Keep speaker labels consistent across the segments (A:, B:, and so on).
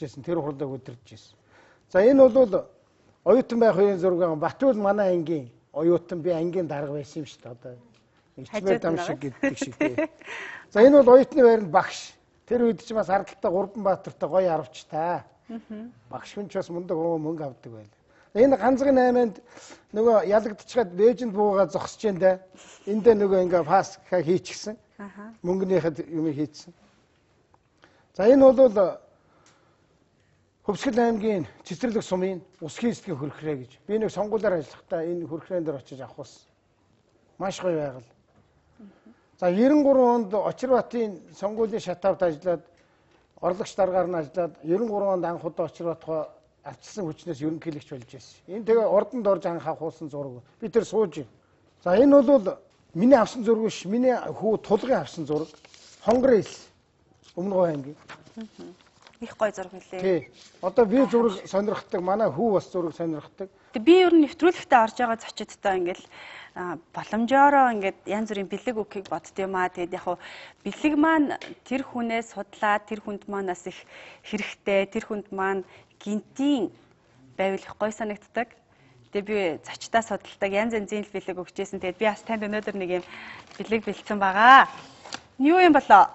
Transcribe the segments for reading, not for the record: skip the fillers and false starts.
A: иржсэн. Тэр хурлыг удирдах гэсэн. За энэ бол оюутан байх үеийн зураг Батүл манай ангийн оюутан би ангийн дарга байсан юм шүү дээ. Одоо Ичмээ дам шиг гэдэг шиг тий. За энэ бол оюутны байранд багш. Тэр үед ч бас ардталтаа Гурбанбаатартай гоё авч та. Багш хүн ч бас мундаг мөнгө авдаг байл. Энэ ганцхан 8-нд нөгөө ялагдчихад леженд буугаа зогсож энэ дэ. Эндээ нөгөө ингээ фаст хийчихсэн. Мөнгөнийхэд юм хийчихсэн. За энэ бол Хөвсгөл аймгийн цэцэрлэг сумын усхийн эсгийн хөрхрээ гэж. Би нэг сонгуулиар ажиллахдаа энэ хөрхрээн дээр очиж авах ус. Маш гоё байгаль. За 93 онд Очирбатын сонгуулийн шатавд ажиллаад орлогч даргаар нь ажиллаад 93 онд анх удаа Очирбатгаа авчсан хүчнээс ерөнхийлөгч болж байсан. Энэ тэгээ ордонд орж анх авахулсан зураг. Би тэр сууж байна. За энэ бол миний авсан зураг биш, миний хүү тулгын авсан зураг. Хонгор ил. Өмнөгов аймгийн.
B: Их гоё зураг нэлээ.
A: Тий. Одоо би зураг сонирхдаг, манай хүү бас зураг сонирхдаг.
B: Би ер нь нэвтрүүлэгтээ орж байгаа зочидтой ингээл боломжоороо ингээд янз бүрийн бэлэг үгийг бодд юм аа. Тэгээд яг хуу бэлэг маань тэр хүнээс судлаад тэр хүнд маань бас их хэрэгтэй, тэр хүнд маань гинтийн байвал их гоё санагддаг. Тэгээд би зочдоо судалдаг янз янзын бэлэг өгчээсэн. Тэгээд би бас танд өнөөдөр нэг юм бэлэг бэлдсэн байгаа. Юу юм болоо?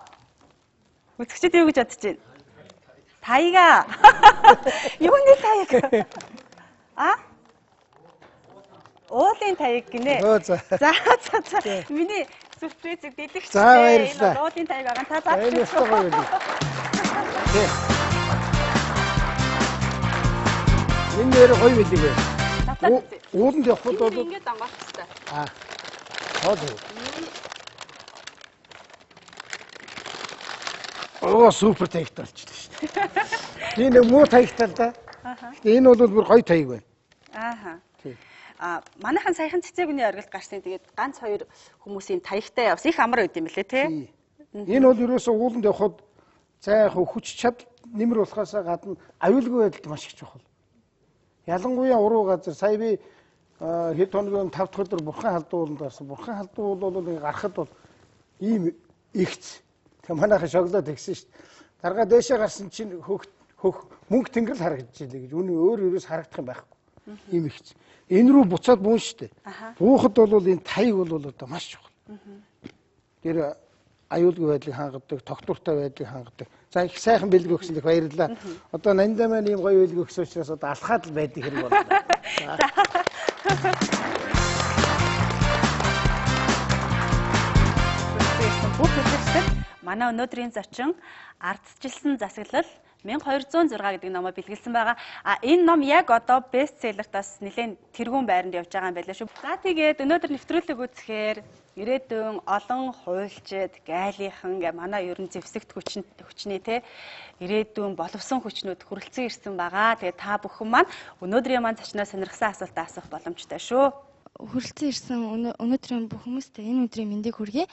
B: Үзэгчд юу гэж бодож байна? Таяга. Юуны таяг? А? Уулын таяг гинэ.
A: За.
B: Миний сүрпризийг дэлгэж.
A: За баярлалаа.
B: Энэ уулын таяг байгаа. Та заа.
A: Энэ өстой гоё юм. Энэ нэр гоё билэг бай. Ууланд явхад бол
B: ингэж онгоох хэрэгтэй.
A: Аа. Хоод. Оо супер таягт болчихлоо шүү дээ. Би нэг муу таягтал да. Энэ бол бүр гоё таяг байна.
B: Ааха. Манайхан саяхан цэцэг үний оргилд гарсан. Тэгээд ганц хоёр хүмүүсийн таягтай явс их амар байд юм лээ тий.
A: Энэ бол ерөөсөө ууланд явхад зай яг хүч чадал нэмэр болохоос гадна аюулгүй байдалд маш их чухал. Ялангуяа уруу газар сая би хэд хоногийн 5 дахь өдөр бурхан халдууланд гарсан. Бурхан халдуул бол гарахад бол ийм ихц. Тэг манайхан шоглоод тэгсэн шүү дээ. Дарга дээшээ гарсан чинь хөх мөнгө тэнгэрл харагдаж илээ гэж. Үүний өөр ерөөс харагдах юм байхгүй. Ийм ихч. Энэ рүү буцаад буун шүү дээ. Буухад бол энэ таяг бол одоо маш чухал. Тэр аюулгүй байдлыг хангадаг, тогтвортой байдлыг хангадаг. За их сайхан бэлэг өгсөн дэх баярлалаа. Одоо нандаа маань ийм гоё бэлэг өгсөн учраас одоо алхаад л байдаг хэрэг боллоо.
B: Манай өнөөдрийн зочин ардчилсан засаглал 1206 гэдэг номоо бэлгэлсэн байгаа. Энэ ном яг одоо бестселлертаас нэлээд тэргуун байранд явж байгаа юм байлаа шүү. За тэгээд өнөөдөр нэвтрүүлэг үзэхээр ирээдүйн олон хуульчид, гайлийнхан гэ манай ерөн зэвсэгт хүчний те ирээдүйн боловсон хүчнүүд хүрэлцэн ирсэн байгаа. Тэгээд та бүхэн маань өнөөдрийн маань зочноос сонирхсан асуултаа асуух боломжтой шүү.
C: Хүрэлцэн ирсэн өнөөдрийн бүх хүмүүстээ энэ өдрийн мэндийг хүргэе.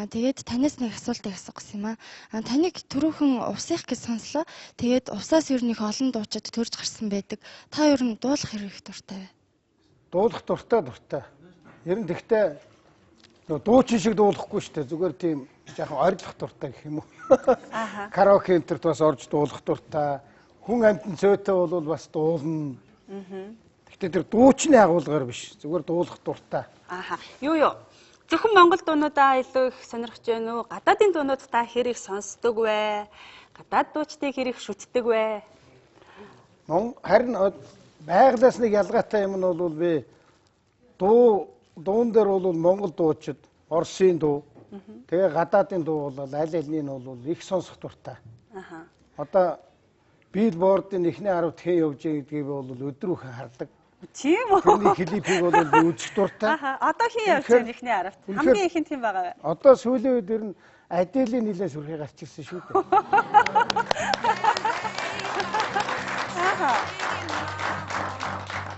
C: Тэгээд танаас нэг асуултыг асуух гэсэн юм аа. Таныг түрүүхэн усих гэж сонслоо. Тэгээд усаас ер нь их олон дуучид төрж гарсан байдаг. Та ер нь дуулах хэрэг дуртай вэ?
A: Дуулах дуртай. Ер нь тэгтээ дуучин шиг дуулахгүй шүү дээ. Зүгээр тийм жоохон ойрлох дуртай гэх юм уу. Караоке энтерт бас орж дуулах дуртай. Хүн амтан цөөтэй бол бас дуулна. Тэр дуучны агуулгаар биш. Зүгээр дуулах дуртай.
B: Ааха. Юу. Зөвхөн монгол дуунуудаа илүү их сонирхож байна уу? Гадаадын дуунууд та хэр их сонсдог вэ? Гадаад дуучдыг хэр их шүтдэг вэ?
A: Харин байгалаас нэг ялгаатай юм нь бол би дуун дээр бол монгол дуучид, Оросын дуу, тэгээ гадаадын дуу бол аль алины нь бол их сонсох дуртай.
B: Ааха.
A: Одоо Billboard-ын эхний 10 дахин явж байгаа гэдгийг бол өдрөөхөн хардаг.
B: Тийм үү?
A: Тэрний клипийг бол үзэх дуртай.
B: Одоо хин явж байгаа ихний 10-т. Хамгийн их нь тийм байгаа вэ?
A: Одоо сүүлийн үед ер нь Аделийн нэлээд сүрхий гарч ирсэн шүү дээ.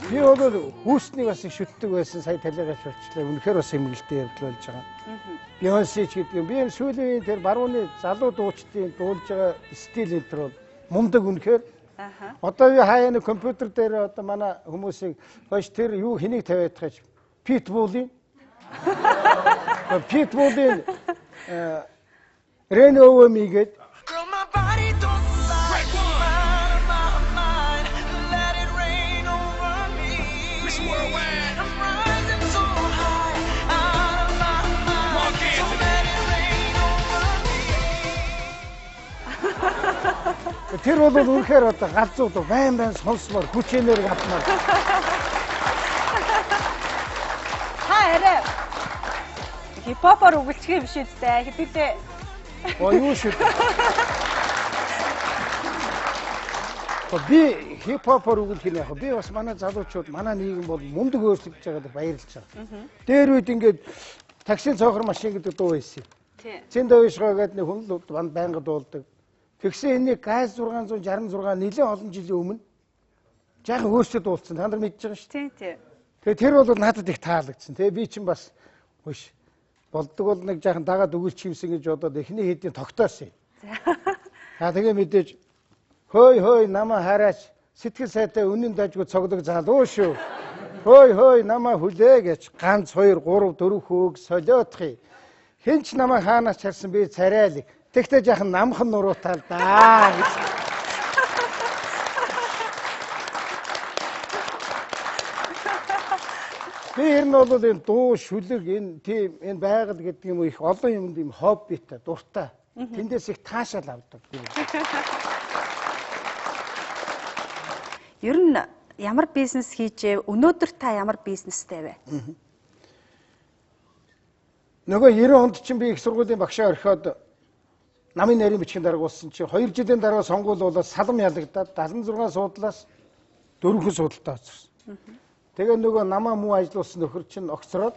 A: Би бол хүүснийг бас их шүтдэг байсан. Сая талигаа шүрчлээ. Үнэхээр бас эмгэлтэй явдал болж байгаа. Beyoncé ч гэдэг юм. Би энэ сүүлийн тэр барууны залуу дуучдын дуулж байгаа стил энтер бол мундаг үнэхээр. Одоо би хаяа нэг компьютер дээр одоо манай хүмүүсийг хойш тэр юу хэнийг тавиад байгаа ч Pitbull-ийн Reno Omi гээд бол үнэхээр одоо галзуу байн сонсмоор хүч энерги авмаар.
B: Та арай хипхопор үгэлчгээ биш үстэй. Хэдүүлээ.
A: Юу шүү. Би хипхопор үгэл хийнэ яг. Би бас манай залуучууд манай нийгэм бол мундаг өөрчлөгдөж байгаад баярлж байгаа. Дээр үед ингээд таксийн цоохор машин гэдэг дуу байсан. Цэндовишгоо гэдэг нэг хүн л байнга дуулдаг. Тэгсэн энийг ГАЗ 666 нэлээд олон жилийн өмнө жаахан өөрчлөлт дуулсан. Та нар мэдж байгаа шүү.
B: Тийм.
A: Тэгээ тэр бол надад их таалагдсан. Тэгээ би чинь бас хөөш болдог бол нэг жаахан дагаад өгүүлч юмсан гэж бодоод эхний хэдийн тогтоосон. Тэгээ мэдээж хөөй намаа хараач сэтгэл сайтай үнэн дажгүй цогдог залуу шүү. Хөөй намаа хүлээ гэж ганц 2 3 4 хүүг солиотхий. Хинч намаа хаанаас харсан би царайлаг. Тэгтээ жаахан намхан нуруутай л даа гэж. Би ер нь бол энэ дуу шүлэг энэ байгаль гэдэг юм их олон юмд юм хоббитай, дуртай. Тэндээс их таашаал авдаг.
B: Ер нь ямар бизнес хийжээ? Өнөөдөр та ямар бизнестэй вэ?
A: Нөгөө 90 онд чинь би их сургуулийн багшаа орхиод намын нарийн бичгийн даргуулсан чинь 2 жилийн дараа сонгуул болоод салам ялагдаад 76 суудлаас 4 хүн судалтай оцсон. Тэгээ нөгөө намаа муу ажиллуулсан нөхөр чинь огцроод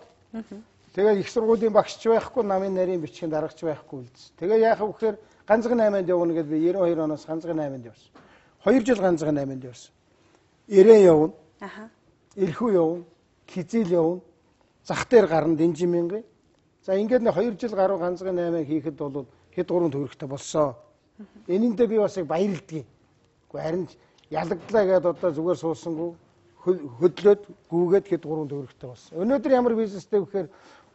A: тэгээ их сургуулийн багшч байхгүй намын нарийн бичгийн даргач байхгүй үлдсэн. Тэгээ яахав гэхээр ганцхан 8-нд явна гэдээ би 92 оноос ганцхан 8-нд явсан. 2 жил ганцхан 8-нд явсан. Ирээ явна. Ирхүү явна. Хизил явна. Зах дээр гарна дэнжин мянган. За ингээд 2 жил гаруй ганцхан 8 хийхэд бол хэд гурван төгрөгтэй болсон. Энэндээ би бас яг баярлдгийг. Гэхдээ харин ялагдлаа гэдээ одоо зүгээр суусангүй хөдлөөд гүүгээд хэд гурван төгрөгтэй болсон. Өнөөдөр ямар бизнестэй гэхээр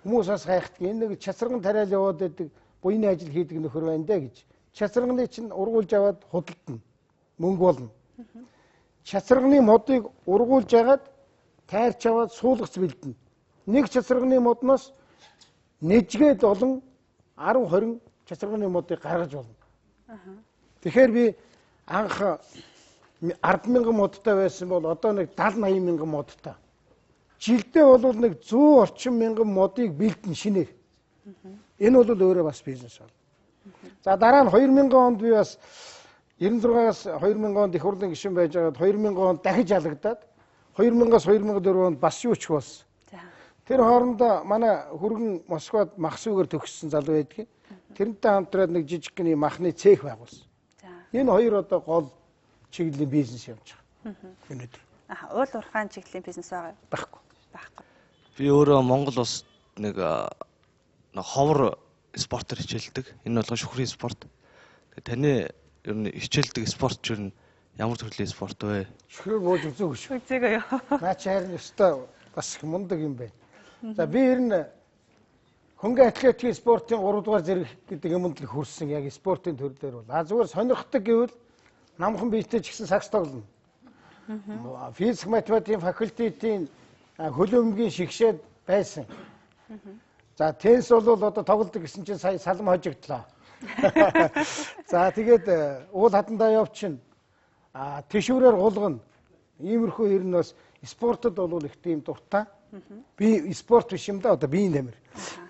A: хүмүүс бас гайхдаг. Энэ нэг чацарган тариал яваад байдаг буйны ажил хийдэг нөхөр байна даа гэж. Чацарганы чинь ургуулж аваад худалдана. Мөнгө болно. Чацарганы модыг ургуулж агаад тайрч аваад суулгац бэлдэнэ. Нэг чацарганы модноос нэжгээд олон 10 20 чацарганы модыг гаргаж болно. Тэгэхээр би анх 100000 модтай байсан бол одоо нэг 70-80000 модтай. Жилдээ бол нэг 100 орчим мянган модыг бэлдэн шинээр. Энэ бол өөрөө бас бизнес байна. За дараа нь 2000 онд би бас 96-аас 2000 онд их хурлын гишүүн байж байгаад 2000 онд дахиж ялагдаад 2000-аас 2004 онд бас юуч болсон. Тэр хоорондоо манай хүргэн Москвад махсуугаар төгссөн залуу байдгийг. Тэрнтэй хамтраад нэг жижигхэн махны цех байгуулсан. Энэ хоёр одоо гол чиглэлийн бизнес явж байгаа. Өнөөдөр.
B: Уул уурхайн чиглэлийн бизнес байгаа юу?
A: Байхгүй.
D: Би өөрөө Монгол улс нэг ховор спортоор хичээлдэг. Энэ бол шүхрийн спорт. Тэгээ таны ер нь хичээлдэг спорт чинь ямар төрлийн спорт вэ?
A: Шүхрээр бууж үзээгүй шүү.
B: Үзээгүй юу?
A: Наа чи харин өстой бас их мундаг юм байна. За би ер нь хөнгөн атлетикийн спортын 3 дугаар зэрэг гэдэг юмд л хүрсэн яг спортын төр дээр бол. Зүгээр сонирхдаг гэвэл намхан биетэй ч гэсэн сакс тоглоно. Физик математикийн факультетийн хөлөмгийн шигшээд байсан. За теннис бол одоо тоглодог гэсэн чинь сая салам хожигдлоо. За тэгээд уул хатандаа явчихна. Тэшүүрээр гулгана. Иймэрхүү ер нь бас спортод бол их тийм дуртай. Би спорт биш юм да одоо биеийн тамир.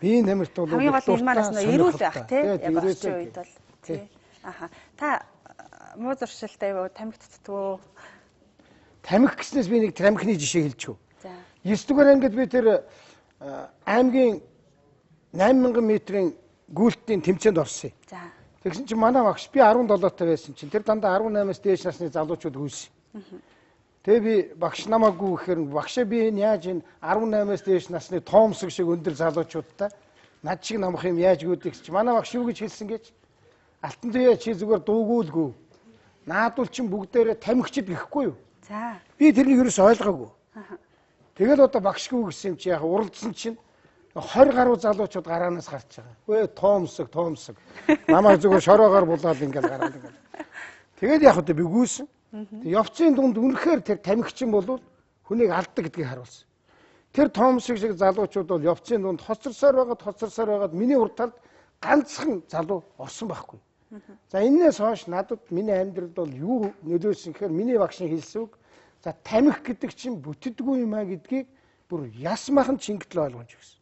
A: Биеийн тамирт бол
B: хамгийн гол нь манаас нөө эрүүл байх тий. Яг очиж үед бол тий. Та муу зуршилтай юу? Тамхи татдгүй.
A: Тамхи гэснээс би нэг тамхины жишээ хэлчихв.
B: За.
A: 9 дугаар ангид би тэр аймгийн 8000 метрийн гүйлтийн тэмцээнд орсон.
B: За.
A: Тэгсэн чинь манай багш би 17 таа байсан чинь тэр дандаа 18-аас дээш насны залуучууд хүйсэн. Тэгээ би багш намаагүй гэхээр багшаа би энэ яаж энэ 18-аас дээш насны тоомсог шиг өндөр залуучуудтай над шиг намах юм яаж гүйдэг чи манай багш юу гэж хэлсэн гэж алтан зүйя чи зүгээр дуугуулгүй. Наадвал чин бүгдээрээ тамхичд гэхгүй юу?
B: За.
A: Би тэрнийг ерөөс ойлгоогүй. Тэгэл одоо багшгүй гэсэн юм чи яг уралдсан чинь 20 гаруй залуучууд гараанаас гарч байгаа. Өө тоомсог. Намайг зүгээр шороогоор булаад ингээл гараад ингээл. Тэгээд яг одоо би гүйсэн. Явцын дунд үнэхээр тэр тамхичин бол хүнийг алддаг гэдгийг харуулсан. Тэр тоомсог шиг залуучууд бол явцын дунд хоцорсоор байгаад миний урд талд ганцхан залуу орсон байхгүй. За энэс хойш надад миний амьдралд бол юу нөлөөлсөн гэхээр миний багшийн хэлсэн үг за тамхи гэдэг чинь бүтдэггүй юм а гэдгийг бүр яс махан чингтэл ойлгож өгсөн.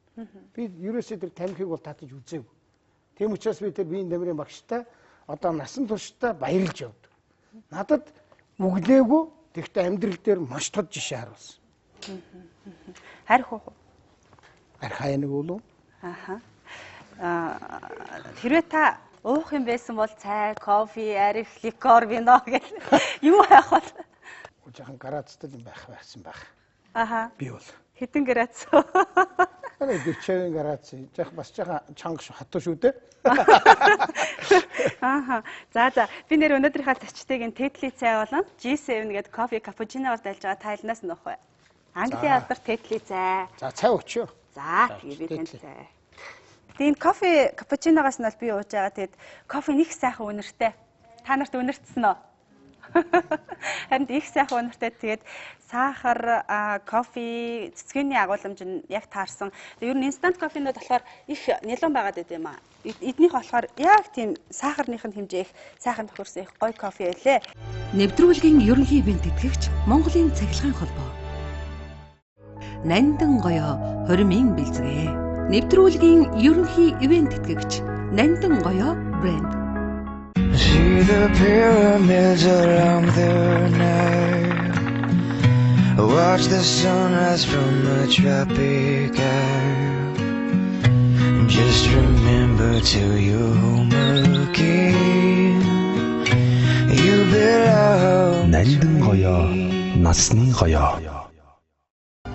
A: Би ерөөсөө тэр тамхиг бол татаж үзээгүй. Тийм учраас би тэр биеийн дамирын багштай одоо насан туршдаа баярлж явдаг. Надад өглөөгүй тэгтээ амьдрал дээр маш тод жишээ харуулсан.
B: Харих уу?
A: Архай нэг үү?
B: Аха. Хэрвээ та уух юм байсан бол цай, кофе, арих, ликер, вино гэх юу хайх бол?
A: Жоохон градустай юм байсан байх.
B: Аха.
A: Би бол
B: Хэдэн градус?
A: арай 40 градус. Жах бас жоохон чанга хатуу шүү дээ.
B: Аха. За би нэр өнөөдрийнхээ зочдыг Тетли цай болон G7 гэдэг кофе капучиноор дайлж байгаа тайлнаас нөх бай. Английн алдар Тетли цай.
A: За цай өчөө.
B: За тэгээ би танд цай. Тэгээд энэ кофе капучиногоос нь бол би ууж байгаа. Тэгээд кофе их сайхан үнэртэй. Та нарт үнэртсэн үү? Харин их сайхан үнэртэй. Тэгээд сахар, кофе, цэцгийн агуулмж нь яг таарсан. Ер нь инстант кофенууд болохоор их нялуун байгаад байд юм аа. Эднийх болохоор яг тийм сахарных нь хэмжээ их, сайхан тохирсон их гоё кофе байлээ.
E: Нэвтрүүлгийн ерөнхий ивент тэтгэгч Монголын цахилгаан холбоо. Нандин гоёо хуримын бэлзгээ. Нэвтрүүлгийн ерөнхий ивент тэтгэгч Нандин гоёо брэнд.
F: See the pyramids along the Nile. Watch the sunrise from the tropic isle. Just remember to you again. You belong.
G: Нандин гоёо, насны гоёо.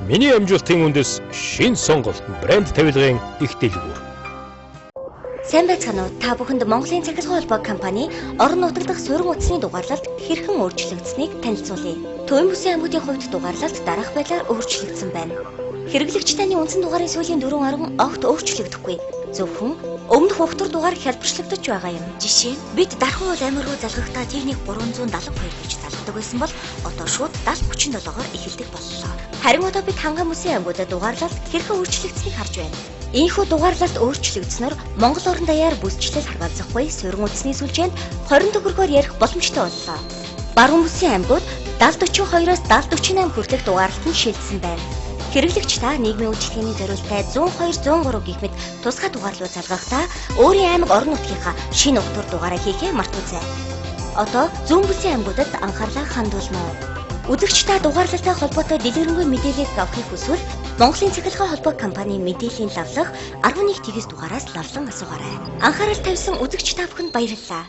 H: Миний амжилтын үндэс шинэ сонголт брэнд тавилгын их дэлгүүр.
I: Сайн байцгаана уу? Та бүхэнд Монголын цахилгаан холбоо компани орон нутаг дахь суурин утасны дугаарлалт хэрхэн өөрчлөгдсөнийг танилцуулъя. Төвийн бүсийн аймагуудын хувьд дугаарлалт дараах байдлаар өөрчлөгдсөн байна. Хэрэглэгч таны үндсэн дугаарын сүүлийн 4 орон огт өөрчлөгдөхгүй. Зөвхөн өмнөх ухтар дугаар хялбарчлагдаж байгаа юм. Жишээ нь бид дархан уул амир руу залгахдаа техник 372 гэж залгадаг байсан бол одоо шууд 7037-оор эхэлдэг боллоо. Харин одоо бид ханган бүсийн аймагуудад дугаарлалт хэрхэн өөрчлөгдсөнийг харж байна. Ийхүү дугаарлалт өөрчлөгдснөөр Монгол орон даяар бүсчлэл харгаалзахгүй суурин утасны сүлжээнд 20 төгрөгөөр ярих боломжтой боллоо. Баруун бүсийн аймагуд 7042-оос 7048 хүртэлх дугаарлалт нь шилжсэн байна. Хэрэглэгч та нийгмийн үйлчлэгээний зориултад 102 103 гэх мэт тусгай дугаарлуу залгахдаа өөрийн аймаг орон нутгийнхаа шинэ утгаар дугаараа хийхээ мартаоцай. Одоо зүүн бүсийн аймагуудад анхаарлаа хандуулна уу? Үзэгч та дугаарлалтай холбоотой дэлгэрэнгүй мэдээллийг авахыг хүсвэл Монголын цахилгаан холбоо компани мэдээллийн лавлах 11 тэгс дугаараас лавлан асуугаарай. Анхаарал тавьсан үзэгч та бүхэнд баярлалаа.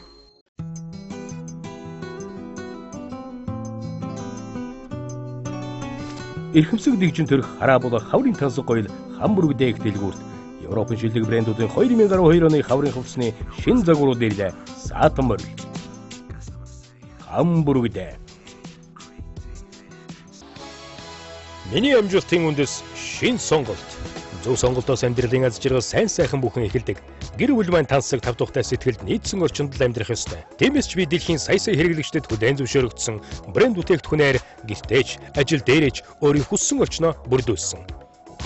H: Эрхэмсэг дэгжин төрх хараа болох хаврын тансаг гоёл Хамбург дээх дэлгүүрт Европын шилдэг брэндүүдийн 2012 оны хаврын хувцсны шинэ загварууд ирлээ. Саатан морил. Хамбург дэ. Миний амжилтын үндэс шинэ сонголт. Зөв сонголтоос амьдралын аз жаргал сайн сайхан бүхэн эхэлдэг. Гэр бүл маань тансаг тав тухтай сэтгэлд нийцсэн орчинд л амьдрах ёстой. Тиймээс ч би дэлхийн сая хэрэглэгчдэд хүлээн зөвшөөрөгдсөн брэнд бүтээгдэхүүнээр гэртээч, ажил дээрээч өөрийн хүссэн орчноо бүрдүүлсэн.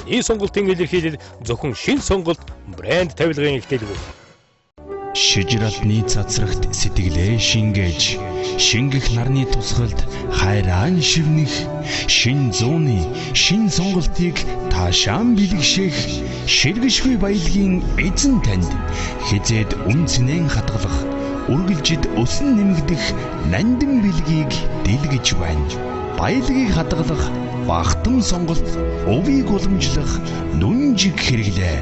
H: Миний сонголтын илэрхийлэл зөвхөн шинэ сонголт брэнд тавилгын их дэлгүүр.
G: Шижралны цацрагт сэтгэлээ шингээж, шингэх нарны тусгалд хайрaan шивнэх, шин зууны, шин сонголтыг таашаан бэлгшээх, ширгэшгүй баялагын эзэн танд хизээд үнцнэн хатгалах, үргэлжид өсөн нэмэгдэх нандин бэлгийг дэлгэж байна. Баялагыг хатгалах, багтан сонголт, өвийг уламжлах, нүнжиг хэрэглээ.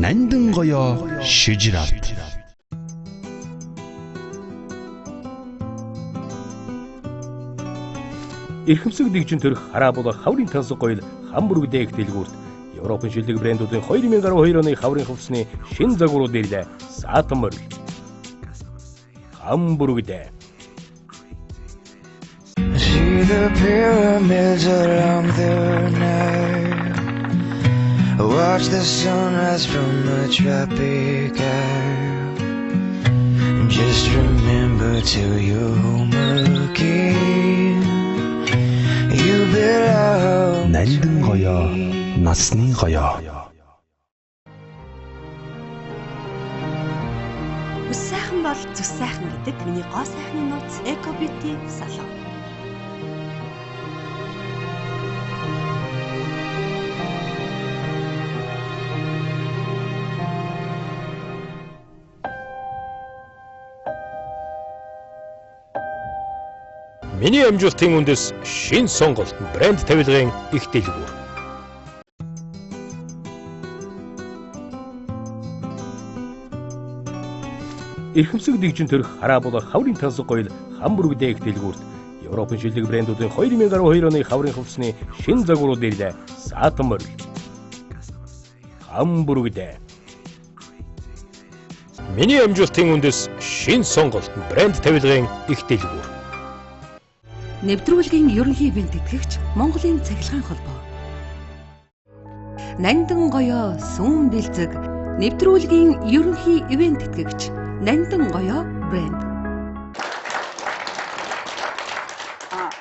G: Нандин гоёо шижрал.
H: Эрхэмсэг дэгжин төрх хараа болох хаврын тансаг гоёл Хамбург дээх дэлгүүрт Европын шилдэг брэндүүдийн 2012 оны хаврын хувцсны шинэ загварууд ирлээ. Саатан морил. Хамбург дэ.
F: See the pyramids along the Nile. Watch the sunrise from the tropic isle. Just remember to you again. You belong.
G: Нандин гоёо, насны гоёо.
B: Сайхан бол
E: зүс сайхан гэдэг миний гоо сайхны нууц Eco Beauty салон.
H: Миний амжилтын үндэс шин сонголт брэнд тавилгын их дэлгүүр. Эрхэмсэг дэгжин төрх хараа болох хаврын тансаг гоёл Хамбургдээ их дэлгүүрт Европын шилдэг брэндүүдийн 2012 оны хаврын хувцсны шин загварууд ирлээ. Саатан морил. Хамбургдээ. Миний амжилтын үндэс шин сонголт брэнд тавилгын их дэлгүүр.
E: Нэвтрүүлгийн ерөнхий ивент тэтгэгч Монголын цахилгаан холбоо. Нандин гоёо сүм бэлзэг нэвтрүүлгийн ерөнхий ивент тэтгэгч Нандин гоёо брэнд.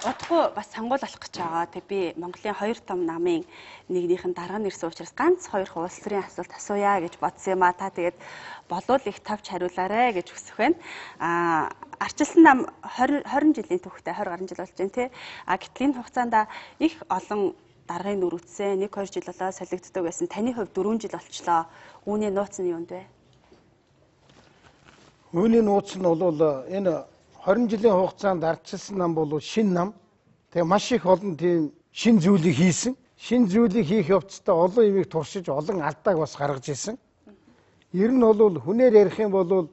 B: Удахгүй бас сонгуул алах гэж байгаа. Тэг би Монголын 2 том намын нэгнийхэн дарга нэрсэн учраас ганц 2 улс төрийн асуулт асууя гэж бодсон юм а. Та тэгээд болвол их тавч хариулаарэ гэж хүсэх байна. Арчилсан нам 20 жилийн түүхтэй 20 гаруй жил болж байна тий. Гэтэл энэ хугацаанд их олон даргын нүр үтсэн 1-2 жил болоо солигддог байсан. Таны хувьд 4 жил болчлоо. Үүний нууц нь юунд вэ?
A: Үүний нууц нь бол энэ 20 жилийн хугацаанд арчилсан нам бол шинэ нам. Тэгээ маш их олон тийм шин зүйлийг хийсэн. Шин зүйлийг хийх явцдаа олон юмыг туршиж олон алдааг бас гаргаж ирсэн. Ер нь бол хүнээр ярих юм бол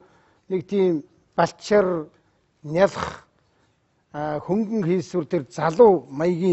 A: нэг тийм балчаар нялх хөнгөн хийсвэр тэр залуу маягийн